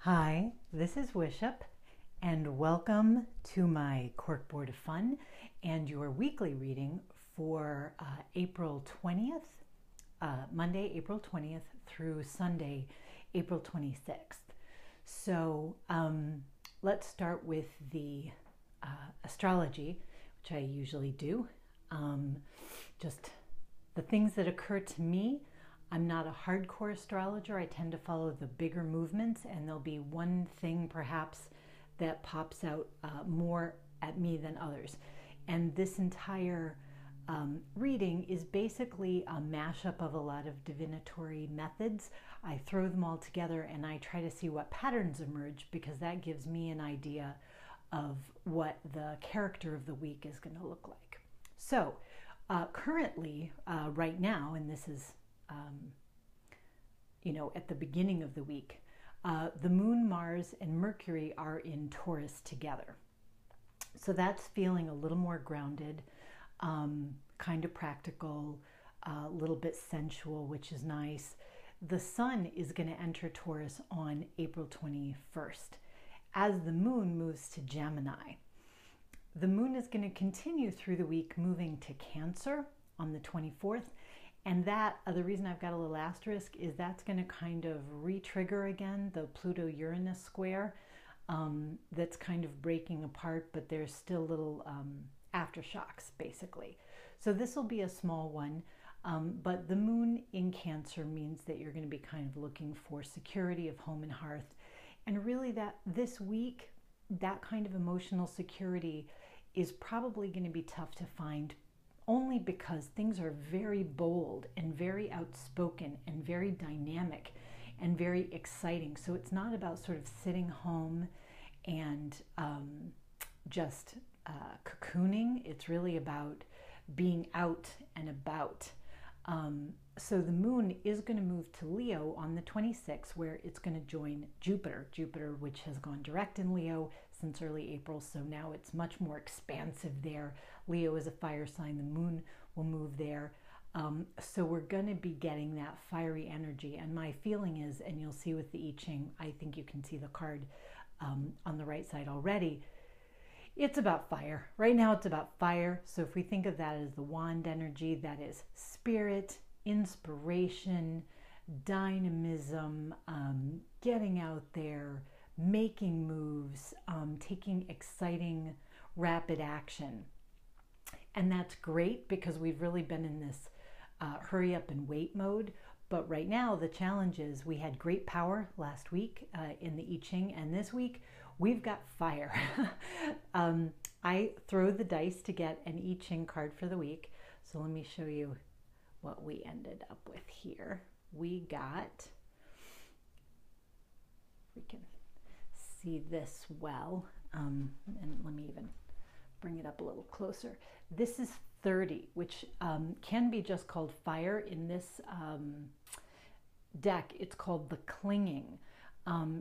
Hi, this is Wishup, and welcome to my Corkboard of Fun and your weekly reading for April 20th, Monday, April 20th through Sunday, April 26th. So let's start with the astrology, which I usually do. Just the things that occur to me. I'm not a hardcore astrologer. I tend to follow the bigger movements, and there'll be one thing perhaps that pops out more at me than others. And this entire reading is basically a mashup of a lot of divinatory methods. I throw them all together and I try to see what patterns emerge, because that gives me an idea of what the character of the week is going to look like. So currently, right now, and this is at the beginning of the week, the Moon, Mars, and Mercury are in Taurus together. So that's feeling a little more grounded, kind of practical, a little bit sensual, which is nice. The Sun is going to enter Taurus on April 21st as the Moon moves to Gemini. The Moon is going to continue through the week, moving to Cancer on the 24th. And that, the reason I've got a little asterisk is that's going to kind of re-trigger again the Pluto-Uranus square that's kind of breaking apart, but there's still little aftershocks, basically. So this will be a small one, but the Moon in Cancer means that you're going to be kind of looking for security of home and hearth. And really that this week, that kind of emotional security is probably going to be tough to find, only because things are very bold and very outspoken and very dynamic and very exciting. So it's not about sort of sitting home and just cocooning. It's really about being out and about. So the Moon is going to move to Leo on the 26th, where it's going to join Jupiter, which has gone direct in Leo since early April. So now it's much more expansive there. Leo is a fire sign. The Moon will move there. So we're going to be getting that fiery energy. And my feeling is, and you'll see with the I Ching, I think you can see the card on the right side already, it's about fire. Right now it's about fire. So if we think of that as the wand energy, that is spirit, inspiration, dynamism, getting out there, making moves, taking exciting, rapid action. And that's great because we've really been in this hurry up and wait mode. But right now the challenge is we had great power last week in the I Ching, and this week we've got fire. I throw the dice to get an I Ching card for the week. So let me show you what we ended up with here. We got, we can see this well, and let me even bring it up a little closer. This is 30, which can be just called fire. In this deck, it's called the clinging.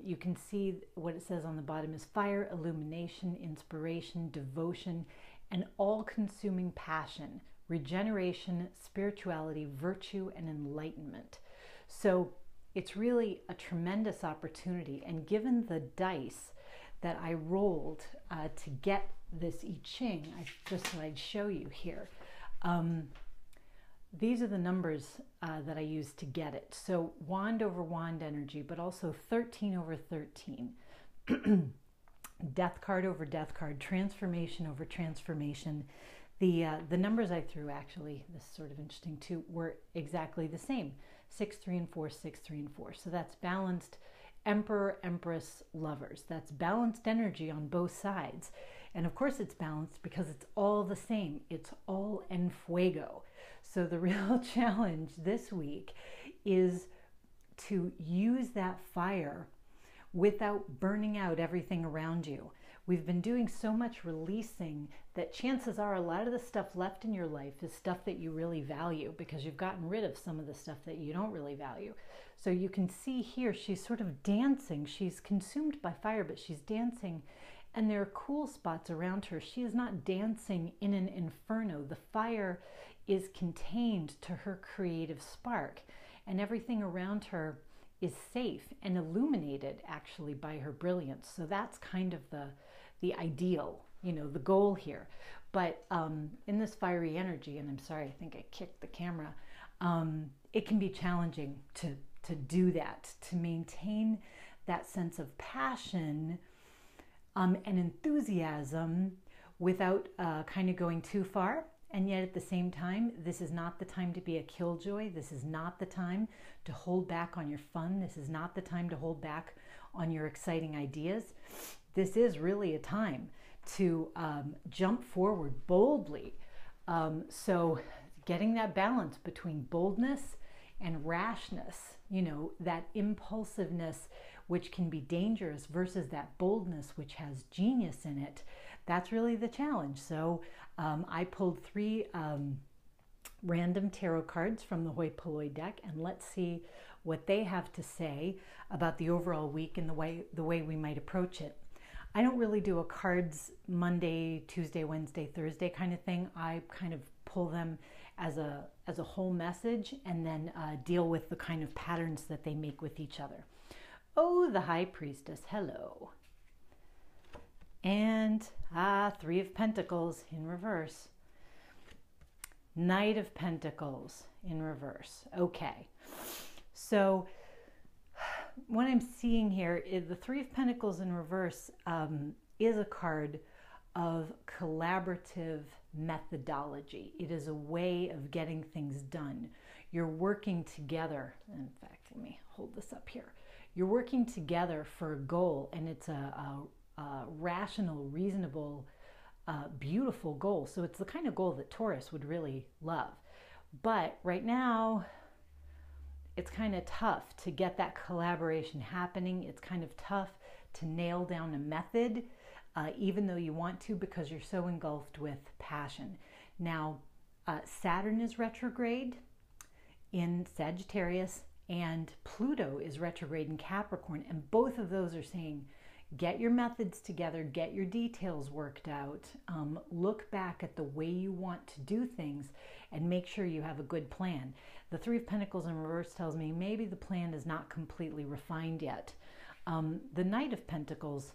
You can see what it says on the bottom is fire, illumination, inspiration, devotion, and all-consuming passion, regeneration, spirituality, virtue, and enlightenment. So it's really a tremendous opportunity. And given the dice that I rolled to get this I Ching, I just thought I'd show you here. These are the numbers that I used to get it. So wand over wand energy, but also 13 over 13. Death card over death card, transformation over transformation. The numbers I threw, actually, this is sort of interesting too, were exactly the same. 6, 3, and 4, 6, 3, and 4. So that's balanced Emperor, Empress, Lovers. That's balanced energy on both sides. And of course it's balanced because it's all the same. It's all en fuego. So the real challenge this week is to use that fire without burning out everything around you. We've been doing so much releasing that chances are a lot of the stuff left in your life is stuff that you really value, because you've gotten rid of some of the stuff that you don't really value. So you can see here, she's sort of dancing. She's consumed by fire, but she's dancing, and there are cool spots around her. She is not dancing in an inferno. The fire is contained to her creative spark, and everything around her is safe and illuminated actually by her brilliance. So that's kind of the ideal, the goal here. But in this fiery energy, and I'm sorry, I think I kicked the camera, it can be challenging to do that, to maintain that sense of passion and enthusiasm without kind of going too far. And yet at the same time, this is not the time to be a killjoy. This is not the time to hold back on your fun. This is not the time to hold back on your exciting ideas. This is really a time to jump forward boldly. So getting that balance between boldness and rashness, that impulsiveness, which can be dangerous, versus that boldness, which has genius in it. That's really the challenge. So I pulled 3 random tarot cards from the Hoi Polloi deck, and let's see what they have to say about the overall week and the way we might approach it. I don't really do a cards Monday, Tuesday, Wednesday, Thursday kind of thing. I kind of pull them as a whole message and then deal with the kind of patterns that they make with each other. Oh, the High Priestess, hello. And 3 of Pentacles in reverse. Knight of Pentacles in reverse. Okay, so what I'm seeing here is the 3 of Pentacles in reverse is a card of collaborative methodology. It is a way of getting things done. You're working together. In fact, let me hold this up here. You're working together for a goal, and it's a rational, reasonable, beautiful goal. So it's the kind of goal that Taurus would really love. But right now, it's kind of tough to get that collaboration happening. It's kind of tough to nail down a method, even though you want to, because you're so engulfed with passion. Now, Saturn is retrograde in Sagittarius, and Pluto is retrograde in Capricorn, and both of those are saying, get your methods together, get your details worked out, look back at the way you want to do things, and make sure you have a good plan. The 3 of Pentacles in reverse tells me maybe the plan is not completely refined yet. The Knight of Pentacles,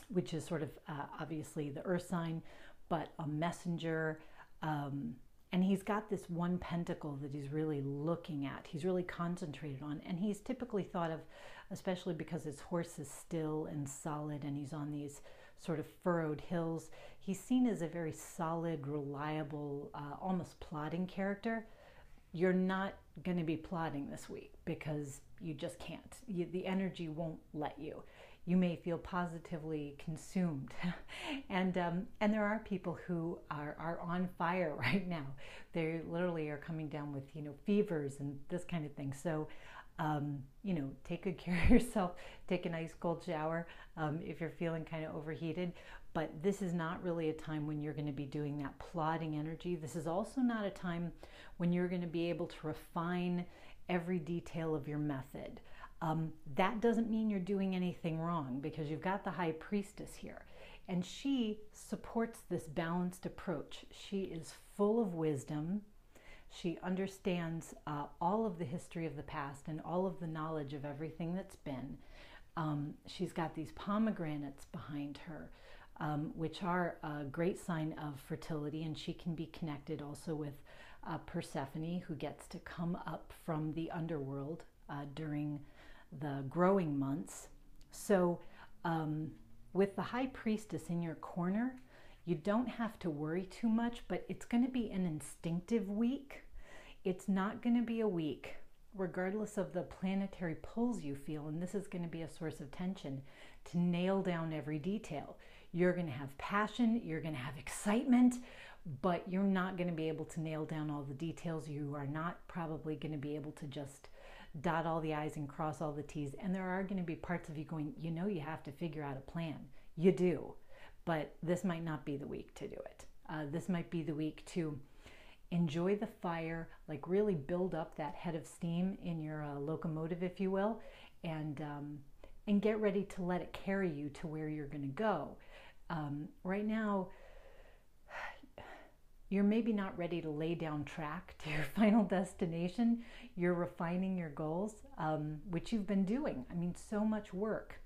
which is sort of obviously the earth sign, but a messenger, and he's got this one pentacle that he's really looking at. He's really concentrated on, and he's typically thought of, especially because his horse is still and solid and he's on these sort of furrowed hills, he's seen as a very solid, reliable, almost plodding character. You're not going to be plodding this week because you just can't. The energy won't let you. You may feel positively consumed. And there are people who are on fire right now. They literally are coming down with, fevers and this kind of thing. So, take good care of yourself. Take a nice cold shower if you're feeling kind of overheated. But this is not really a time when you're going to be doing that plodding energy. This is also not a time when you're going to be able to refine every detail of your method. That doesn't mean you're doing anything wrong, because you've got the High Priestess here, and she supports this balanced approach. She is full of wisdom. She understands all of the history of the past and all of the knowledge of everything that's been. She's got these pomegranates behind her, which are a great sign of fertility, and she can be connected also with Persephone, who gets to come up from the underworld during the growing months. So with the High Priestess in your corner, you don't have to worry too much, but it's going to be an instinctive week. It's not going to be a week, regardless of the planetary pulls you feel, and this is going to be a source of tension, to nail down every detail. You're going to have passion, you're going to have excitement, but you're not going to be able to nail down all the details. You are not probably going to be able to just dot all the I's and cross all the T's. And there are going to be parts of you going, you have to figure out a plan. You do. But this might not be the week to do it. This might be the week to enjoy the fire, like really build up that head of steam in your locomotive, if you will, and get ready to let it carry you to where you're going to go. Right now, you're maybe not ready to lay down track to your final destination. You're refining your goals, which you've been doing. I mean, so much work,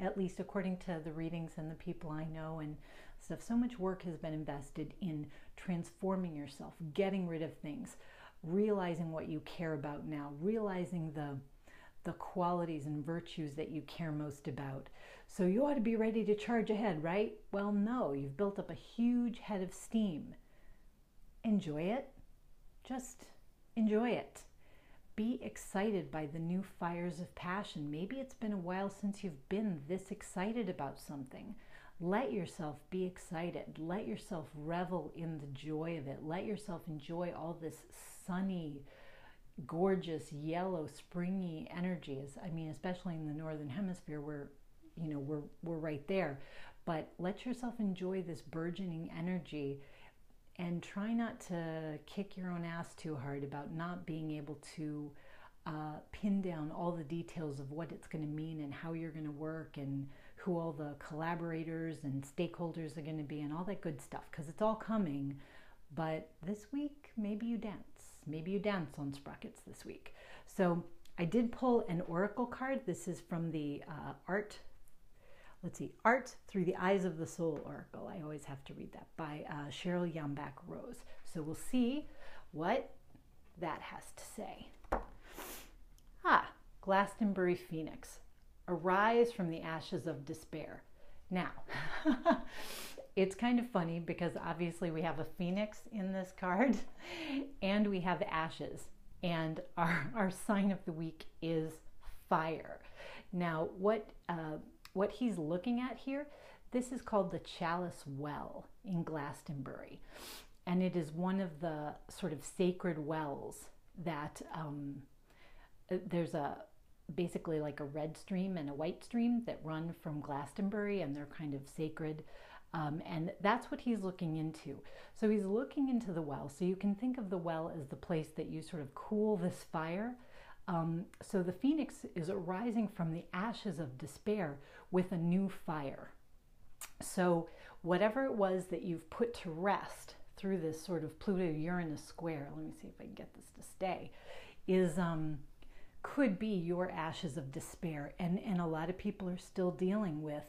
at least according to the readings and the people I know and stuff. So much work has been invested in transforming yourself, getting rid of things, realizing what you care about now, realizing the qualities and virtues that you care most about. So you ought to be ready to charge ahead, right? Well, no, you've built up a huge head of steam. Enjoy it. Just enjoy it. Be excited by the new fires of passion. Maybe it's been a while since you've been this excited about something. Let yourself be excited. Let yourself revel in the joy of it. Let yourself enjoy all this sunny, gorgeous, yellow, springy energies. I mean, especially in the Northern Hemisphere where, we're right there. But let yourself enjoy this burgeoning energy and try not to kick your own ass too hard about not being able to pin down all the details of what it's going to mean and how you're going to work and who all the collaborators and stakeholders are going to be and all that good stuff, because it's all coming. But this week, maybe you dance. Maybe you dance on sprockets this week. So I did pull an oracle card. This is from the Art Through the Eyes of the Soul Oracle. I always have to read that, by Cheryl Yambach Rose. So we'll see what that has to say. Glastonbury Phoenix. Arise from the ashes of despair. Now, it's kind of funny because obviously we have a phoenix in this card and we have ashes, and our sign of the week is fire. Now, what he's looking at here, this is called the Chalice Well in Glastonbury, and it is one of the sort of sacred wells that there's basically like a red stream and a white stream that run from Glastonbury, and they're kind of sacred. And that's what he's looking into. So he's looking into the well. So you can think of the well as the place that you sort of cool this fire. So the phoenix is arising from the ashes of despair with a new fire. So whatever it was that you've put to rest through this sort of Pluto-Uranus square, let me see if I can get this to stay, is could be your ashes of despair. And a lot of people are still dealing with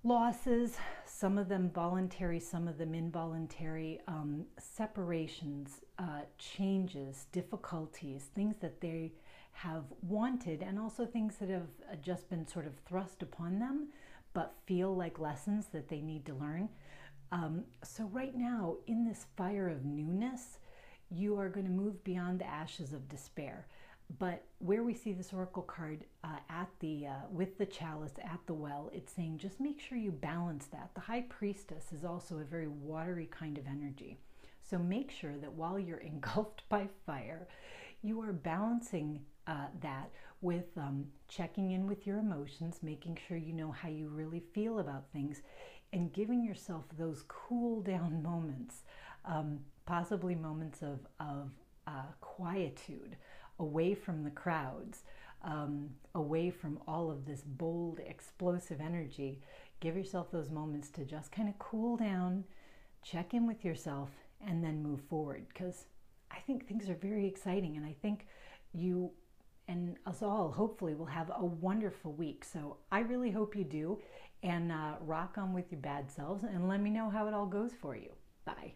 losses, some of them voluntary, some of them involuntary, separations, changes, difficulties, things that they have wanted, and also things that have just been sort of thrust upon them, but feel like lessons that they need to learn. So right now, in this fire of newness, you are going to move beyond the ashes of despair. But where we see this oracle card with the chalice at the well, it's saying just make sure you balance that. The high priestess is also a very watery kind of energy. So make sure that while you're engulfed by fire, you are balancing that with checking in with your emotions, making sure you know how you really feel about things, and giving yourself those cool down moments, possibly moments of quietude, away from the crowds, away from all of this bold, explosive energy. Give yourself those moments to just kind of cool down, check in with yourself, and then move forward. Because I think things are very exciting, and I think you and us all hopefully will have a wonderful week. So I really hope you do, and rock on with your bad selves, and let me know how it all goes for you. Bye.